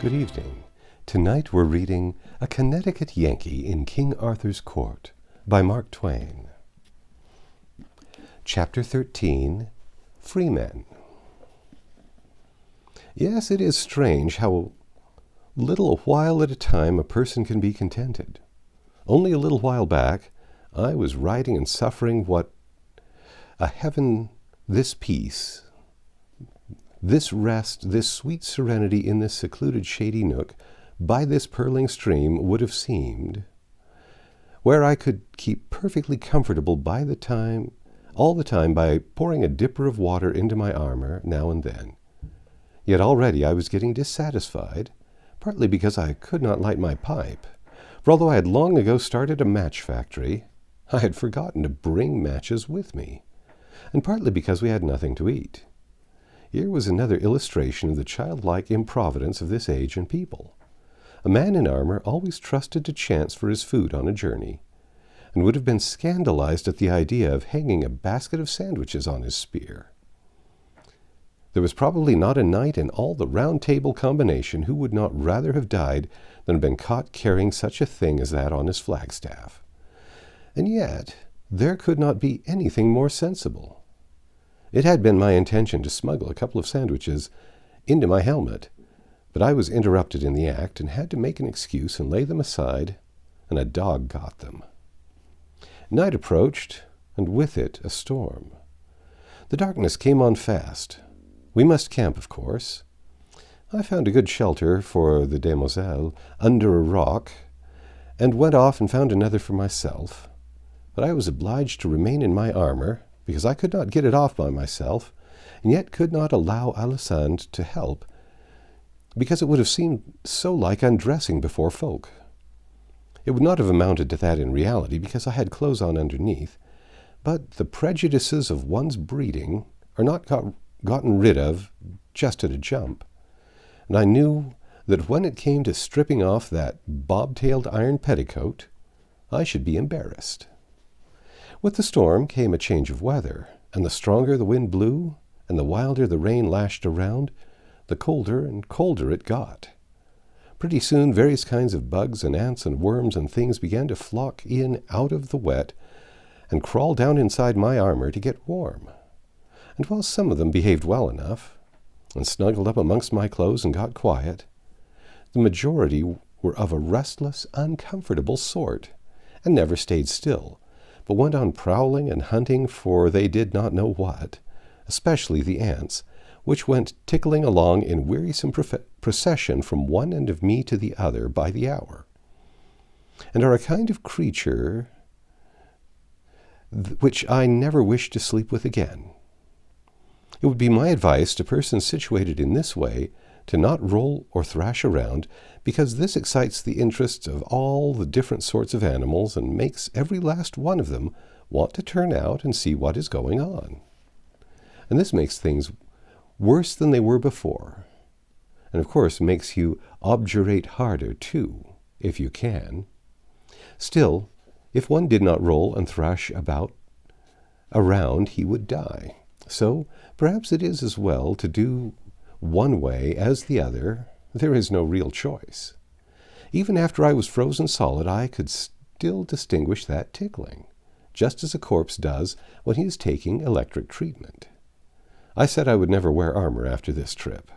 Good evening. Tonight we're reading A Connecticut Yankee in King Arthur's Court by Mark Twain. Chapter 13, Freemen. Yes, it is strange how little a while at a time a person can be contented. Only a little while back, I was riding and suffering what a heaven, this peace, this rest, this sweet serenity in this secluded shady nook, by this purling stream would have seemed, where I could keep perfectly comfortable all the time by pouring a dipper of water into my armor now and then. Yet already I was getting dissatisfied, partly because I could not light my pipe, for although I had long ago started a match factory, I had forgotten to bring matches with me, and partly because we had nothing to eat. Here was another illustration of the childlike improvidence of this age and people. A man in armor always trusted to chance for his food on a journey, and would have been scandalized at the idea of hanging a basket of sandwiches on his spear. There was probably not a knight in all the Round Table combination who would not rather have died than have been caught carrying such a thing as that on his flagstaff. And yet there could not be anything more sensible. It had been my intention to smuggle a couple of sandwiches into my helmet, but I was interrupted in the act and had to make an excuse and lay them aside, and a dog got them. Night approached, and with it a storm. The darkness came on fast. We must camp, of course. I found a good shelter for the demoiselle under a rock, and went off and found another for myself. But I was obliged to remain in my armor, because I could not get it off by myself, and yet could not allow Aloud to help, because it would have seemed so like undressing before folk. It would not have amounted to that in reality, because I had clothes on underneath, but the prejudices of one's breeding are not gotten rid of just at a jump, and I knew that when it came to stripping off that bob-tailed iron petticoat, I should be embarrassed. With the storm came a change of weather, and the stronger the wind blew, and the wilder the rain lashed around, the colder and colder it got. Pretty soon various kinds of bugs and ants and worms and things began to flock in out of the wet and crawl down inside my armor to get warm. And while some of them behaved well enough, and snuggled up amongst my clothes and got quiet, the majority were of a restless, uncomfortable sort, and never stayed still, but went on prowling and hunting for they did not know what, especially the ants, which went tickling along in wearisome procession from one end of me to the other by the hour, and are a kind of creature which I never wish to sleep with again. It would be my advice to persons situated in this way to not roll or thrash around, because this excites the interest of all the different sorts of animals and makes every last one of them want to turn out and see what is going on. And this makes things worse than they were before, and of course makes you obdurate harder too, if you can. Still, if one did not roll and thrash around, he would die. So perhaps it is as well to do one way as the other. There is no real choice. Even after I was frozen solid, I could still distinguish that tickling, just as a corpse does when he is taking electric treatment. I said I would never wear armor after this trip.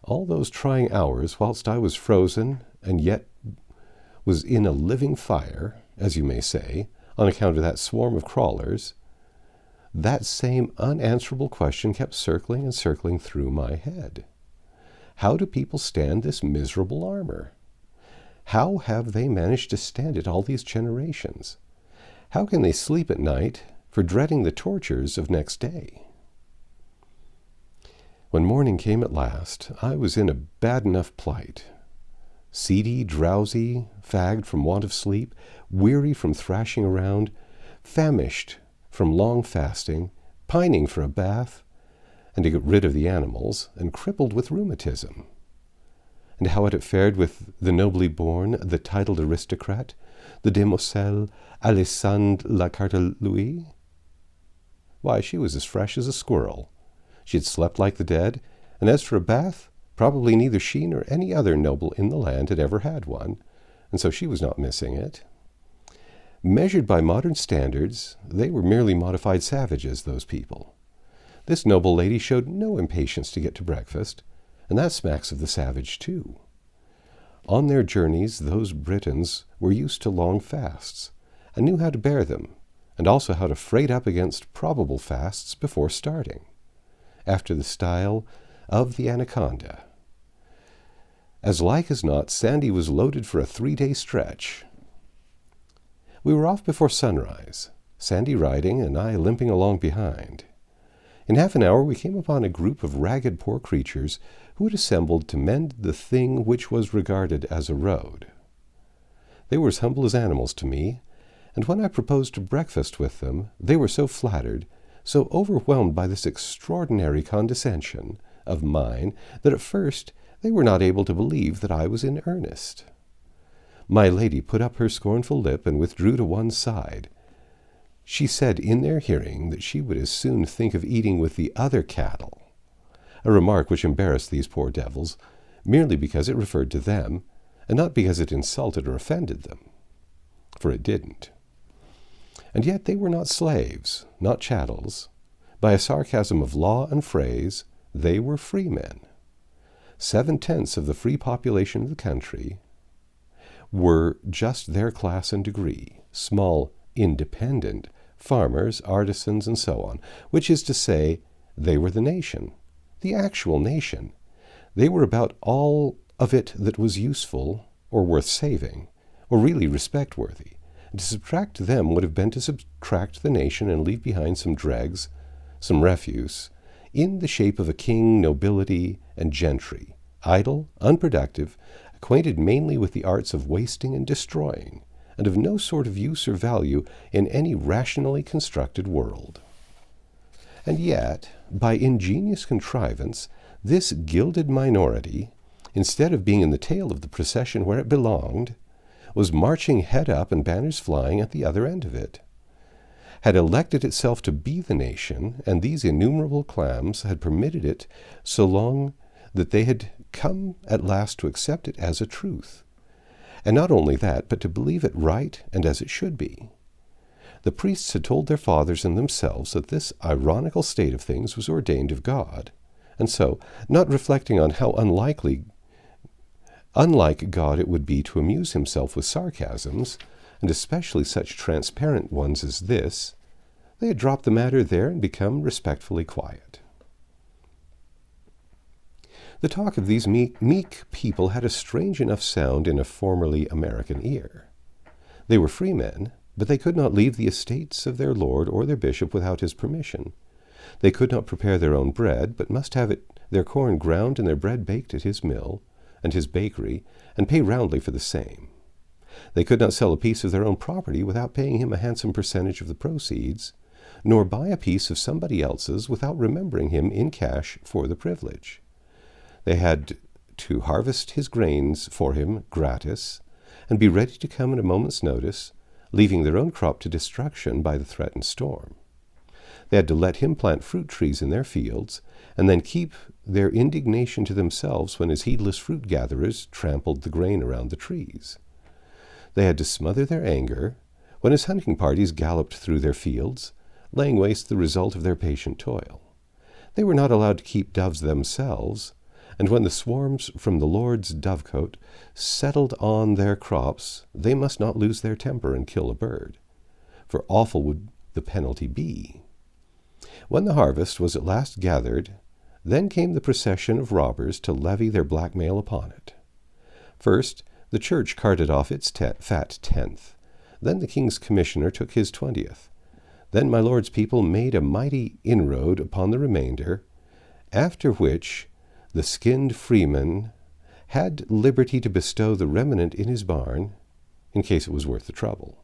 All those trying hours whilst I was frozen and yet was in a living fire, as you may say, on account of that swarm of crawlers, that same unanswerable question kept circling and circling through my head. How do people stand this miserable armor? How have they managed to stand it all these generations? How can they sleep at night for dreading the tortures of next day? When morning came at last, I was in a bad enough plight. Seedy, drowsy, fagged from want of sleep, weary from thrashing around, famished from long fasting, pining for a bath, and to get rid of the animals, and crippled with rheumatism. And how had it fared with the nobly born, the titled aristocrat, the demoiselle Alessandre la Cartelouis? Why, she was as fresh as a squirrel. She had slept like the dead, and as for a bath, Probably neither she nor any other noble in the land had ever had one, and so she was not missing it. Measured by modern standards, they were merely modified savages, those people. This noble lady showed no impatience to get to breakfast, and that smacks of the savage too. On their journeys, those Britons were used to long fasts, and knew how to bear them, and also how to freight up against probable fasts before starting, after the style of the anaconda. As like as not, Sandy was loaded for a 3-day stretch. We were off before sunrise, Sandy riding and I limping along behind. In half an hour we came upon a group of ragged poor creatures who had assembled to mend the thing which was regarded as a road. They were as humble as animals to me, and when I proposed to breakfast with them, they were so flattered, so overwhelmed by this extraordinary condescension of mine, that at first they were not able to believe that I was in earnest. My lady put up her scornful lip and withdrew to one side. She said in their hearing that she would as soon think of eating with the other cattle, a remark which embarrassed these poor devils, merely because it referred to them, and not because it insulted or offended them, for it didn't. And yet they were not slaves, not chattels. By a sarcasm of law and phrase, they were free men. 7/10 of the free population of the country were just their class and degree, small, independent farmers, artisans, and so on, which is to say, they were the nation, the actual nation. They were about all of it that was useful or worth saving, or really respect-worthy. And to subtract them would have been to subtract the nation and leave behind some dregs, some refuse, in the shape of a king, nobility, and gentry, idle, unproductive, acquainted mainly with the arts of wasting and destroying, and of no sort of use or value in any rationally constructed world. And yet, by ingenious contrivance, this gilded minority, instead of being in the tail of the procession where it belonged, was marching head up and banners flying at the other end of it, had elected itself to be the nation, and these innumerable clams had permitted it so long that they had come at last to accept it as a truth. And not only that, but to believe it right and as it should be. The priests had told their fathers and themselves that this ironical state of things was ordained of God, and so, not reflecting on how unlike God it would be to amuse himself with sarcasms, and especially such transparent ones as this, they had dropped the matter there and become respectfully quiet. The talk of these meek people had a strange enough sound in a formerly American ear. They were free men, but they could not leave the estates of their lord or their bishop without his permission. They could not prepare their own bread, but must have their corn ground and their bread baked at his mill and his bakery, and pay roundly for the same. They could not sell a piece of their own property without paying him a handsome percentage of the proceeds, nor buy a piece of somebody else's without remembering him in cash for the privilege. They had to harvest his grains for him gratis, and be ready to come at a moment's notice, leaving their own crop to destruction by the threatened storm. They had to let him plant fruit trees in their fields, and then keep their indignation to themselves when his heedless fruit gatherers trampled the grain around the trees. They had to smother their anger when his hunting parties galloped through their fields, laying waste the result of their patient toil. They were not allowed to keep doves themselves, and when the swarms from the Lord's dovecote settled on their crops, they must not lose their temper and kill a bird, for awful would the penalty be. When the harvest was at last gathered, then came the procession of robbers to levy their blackmail upon it. First, the church carted off its fat 10th. Then the king's commissioner took his 20th. Then my lord's people made a mighty inroad upon the remainder, after which the skinned freeman had liberty to bestow the remnant in his barn, in case it was worth the trouble.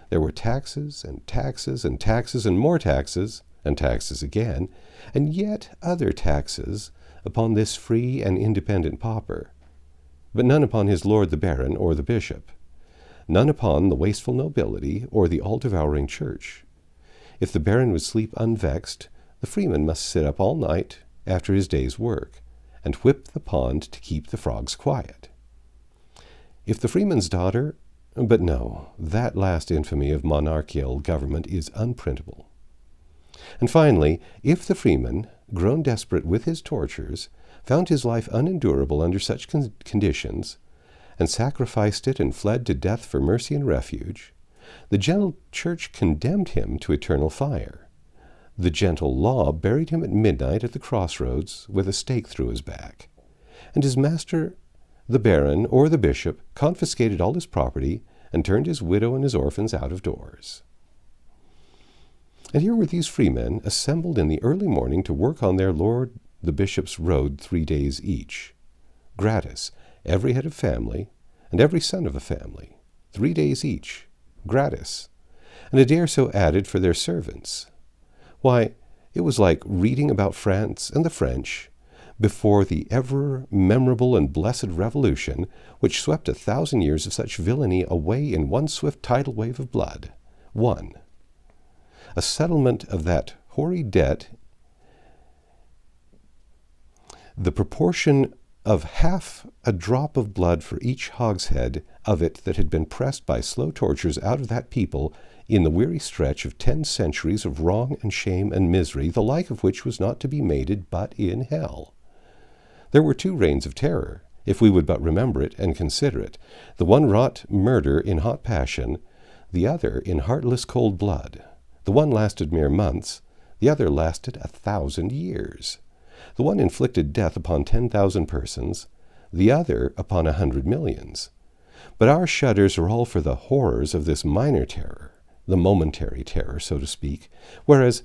There were taxes and taxes and taxes and more taxes, and taxes again, and yet other taxes upon this free and independent pauper, but none upon his lord the baron or the bishop, none upon the wasteful nobility or the all-devouring church. If the baron would sleep unvexed, the freeman must sit up all night after his day's work, and whip the pond to keep the frogs quiet. If the freeman's daughter, but no, that last infamy of monarchical government is unprintable. And finally, if the freeman, grown desperate with his tortures, found his life unendurable under such conditions, and sacrificed it and fled to death for mercy and refuge, the gentle church condemned him to eternal fire. The gentle law buried him at midnight at the crossroads with a stake through his back, and his master, the baron or the bishop, confiscated all his property and turned his widow and his orphans out of doors. And here were these freemen assembled in the early morning to work on their lord the bishop's road 3 days each, gratis, every head of family and every son of a family, 3 days each, gratis, and a day or so added for their servants. Why, it was like reading about France and the French before the ever-memorable and blessed Revolution, which swept 1,000 years of such villainy away in one swift tidal wave of blood. One, a settlement of that hoary debt, the proportion of half a drop of blood for each hogshead of it that had been pressed by slow tortures out of that people in the weary stretch of 10 centuries of wrong and shame and misery, the like of which was not to be mated but in hell. There were 2 reigns of terror, if we would but remember it and consider it. The one wrought murder in hot passion, the other in heartless cold blood. The one lasted mere months, the other lasted 1,000 years. The one inflicted death upon 10,000 persons, the other upon 100 millions. But our shudders are all for the horrors of this minor terror, the momentary terror, so to speak, whereas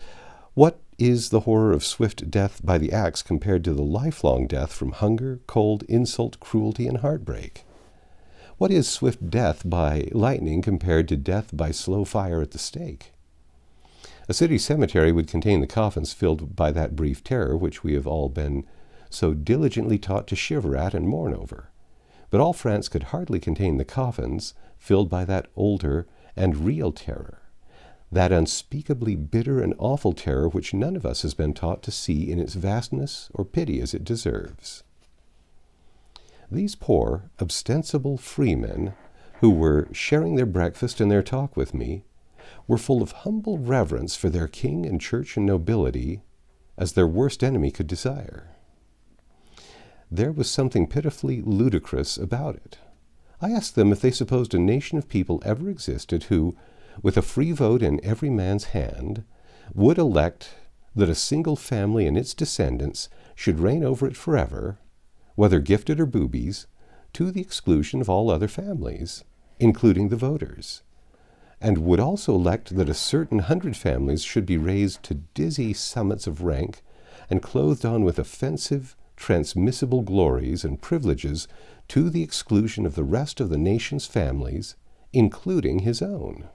what is the horror of swift death by the axe compared to the lifelong death from hunger, cold, insult, cruelty, and heartbreak? What is swift death by lightning compared to death by slow fire at the stake? A city cemetery would contain the coffins filled by that brief terror which we have all been so diligently taught to shiver at and mourn over. But all France could hardly contain the coffins filled by that older and real terror, that unspeakably bitter and awful terror which none of us has been taught to see in its vastness or pity as it deserves. These poor, ostensible freemen, who were sharing their breakfast and their talk with me, were full of humble reverence for their king and church and nobility, as their worst enemy could desire. There was something pitifully ludicrous about it. I asked them if they supposed a nation of people ever existed who, with a free vote in every man's hand, would elect that a single family and its descendants should reign over it forever, whether gifted or boobies, to the exclusion of all other families, including the voters, and would also elect that a certain 100 families should be raised to dizzy summits of rank and clothed on with offensive, transmissible glories and privileges to the exclusion of the rest of the nation's families, including his own.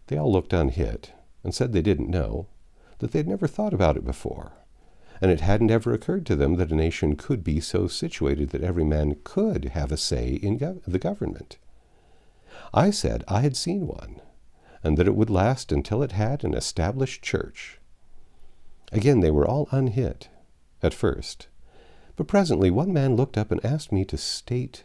They all looked unhit and said they didn't know, that they'd never thought about it before, and it hadn't ever occurred to them that a nation could be so situated that every man could have a say in the government. I said I had seen one, and that it would last until it had an established church. Again, they were all unhit, at first, but presently one man looked up and asked me to state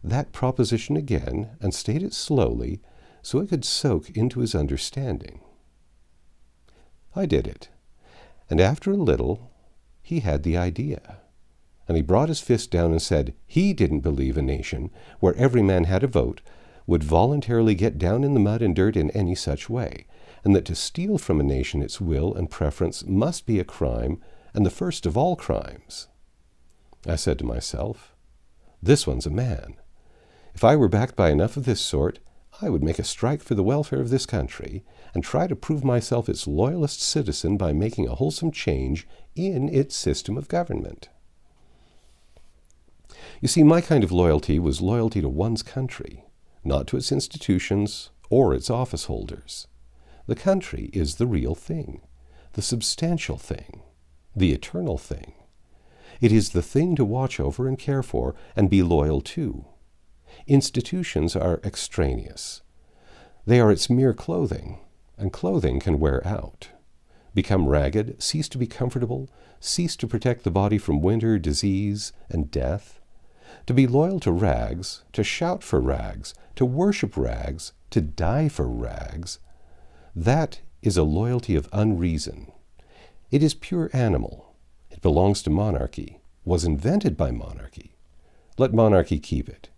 that proposition again, and state it slowly, so it could soak into his understanding. I did it, and after a little, he had the idea, and he brought his fist down and said he didn't believe a nation where every man had a vote would voluntarily get down in the mud and dirt in any such way, and that to steal from a nation its will and preference must be a crime, and the first of all crimes. I said to myself, this one's a man. If I were backed by enough of this sort, I would make a strike for the welfare of this country, and try to prove myself its loyalist citizen by making a wholesome change in its system of government. You see, my kind of loyalty was loyalty to one's country, not to its institutions or its office holders. The country is the real thing, the substantial thing, the eternal thing. It is the thing to watch over and care for and be loyal to. Institutions are extraneous. They are its mere clothing, and clothing can wear out. become ragged, cease to be comfortable, cease to protect the body from winter, disease, and death. To be loyal to rags, to shout for rags, to worship rags, to die for rags, that is a loyalty of unreason. It is pure animal. It belongs to monarchy, was invented by monarchy. Let monarchy keep it.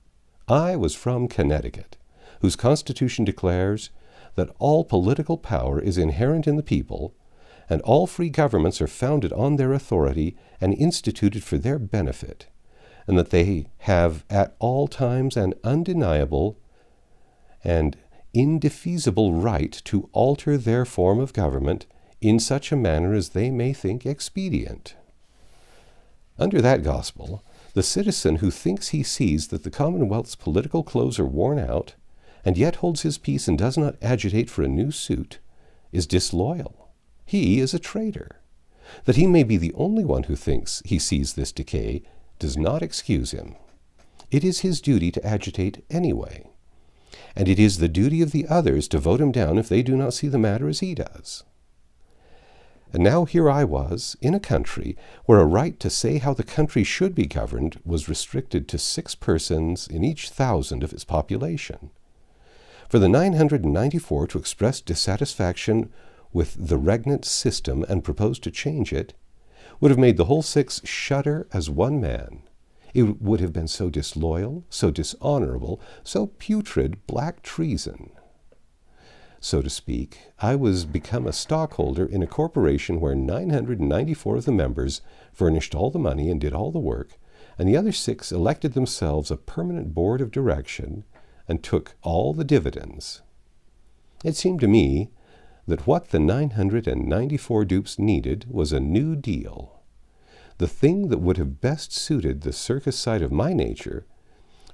I was from Connecticut, whose Constitution declares that all political power is inherent in the people, and all free governments are founded on their authority and instituted for their benefit, and that they have at all times an undeniable and indefeasible right to alter their form of government in such a manner as they may think expedient. Under that gospel, the citizen who thinks he sees that the Commonwealth's political clothes are worn out, and yet holds his peace and does not agitate for a new suit, is disloyal. He is a traitor. That he may be the only one who thinks he sees this decay does not excuse him. It is his duty to agitate anyway, and it is the duty of the others to vote him down if they do not see the matter as he does. And now here I was, in a country where a right to say how the country should be governed was restricted to 6 persons in each 1,000 of its population. For the 994 to express dissatisfaction with the regnant system and propose to change it would have made the whole 6 shudder as one man. It would have been so disloyal, so dishonorable, so putrid black treason. So to speak, I was become a stockholder in a corporation where 994 of the members furnished all the money and did all the work, and the other 6 elected themselves a permanent board of direction and took all the dividends. It seemed to me that what the 994 dupes needed was a new deal. The thing that would have best suited the circus side of my nature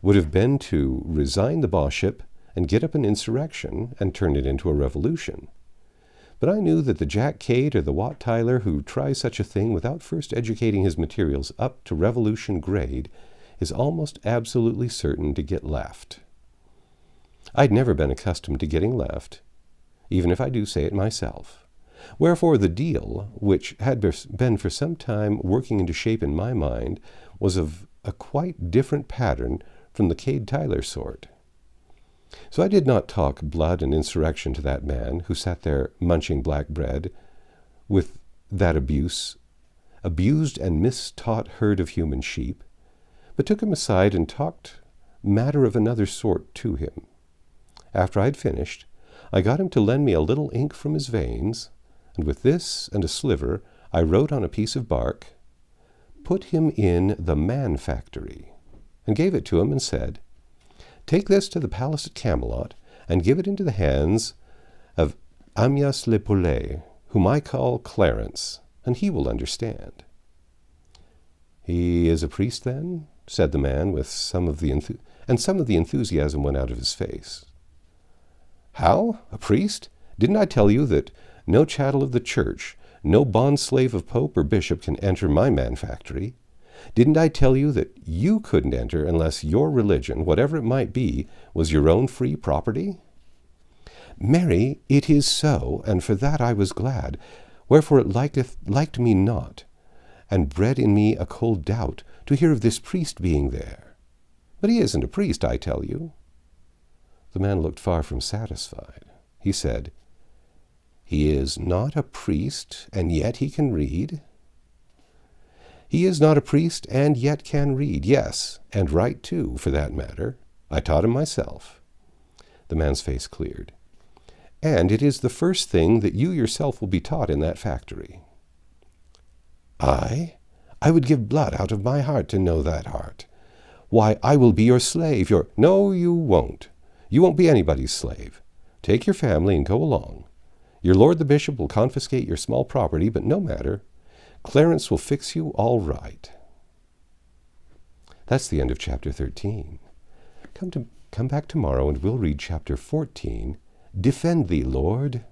would have been to resign the bossship and get up an insurrection and turn it into a revolution. But I knew that the Jack Cade or the Wat Tyler who tries such a thing without first educating his materials up to revolution grade is almost absolutely certain to get left. I'd never been accustomed to getting left, even if I do say it myself. Wherefore the deal, which had been for some time working into shape in my mind, was of a quite different pattern from the Cade-Tyler sort. So I did not talk blood and insurrection to that man who sat there munching black bread with that abused and mistaught herd of human sheep, but took him aside and talked matter of another sort to him. After I'd finished, I got him to lend me a little ink from his veins, and with this and a sliver I wrote on a piece of bark, "Put him in the man factory," and gave it to him and said, "Take this to the palace at Camelot, and give it into the hands of Amyas le Poulet, whom I call Clarence, and he will understand." "He is a priest, then?" said the man, with some of the enthusiasm went out of his face. "How? A priest? Didn't I tell you that no chattel of the church, no bond-slave of pope or bishop can enter my man factory? Didn't I tell you that you couldn't enter unless your religion, whatever it might be, was your own free property?" "Marry, it is so, and for that I was glad. Wherefore it liked me not, and bred in me a cold doubt to hear of this priest being there. But he isn't a priest, I tell you." The man looked far from satisfied. He said, "He is not a priest, and yet he can read?" "He is not a priest, and yet can read, yes, and write too, for that matter. I taught him myself." The man's face cleared. "And it is the first thing that you yourself will be taught in that factory." "I would give blood out of my heart to know that art. Why, I will be your slave, your—" "No, you won't. You won't be anybody's slave. Take your family and go along. Your lord the bishop will confiscate your small property, but no matter. Clarence will fix you all right." That's the end of chapter 13. Come back tomorrow and we'll read chapter 14, Defend Thee, Lord.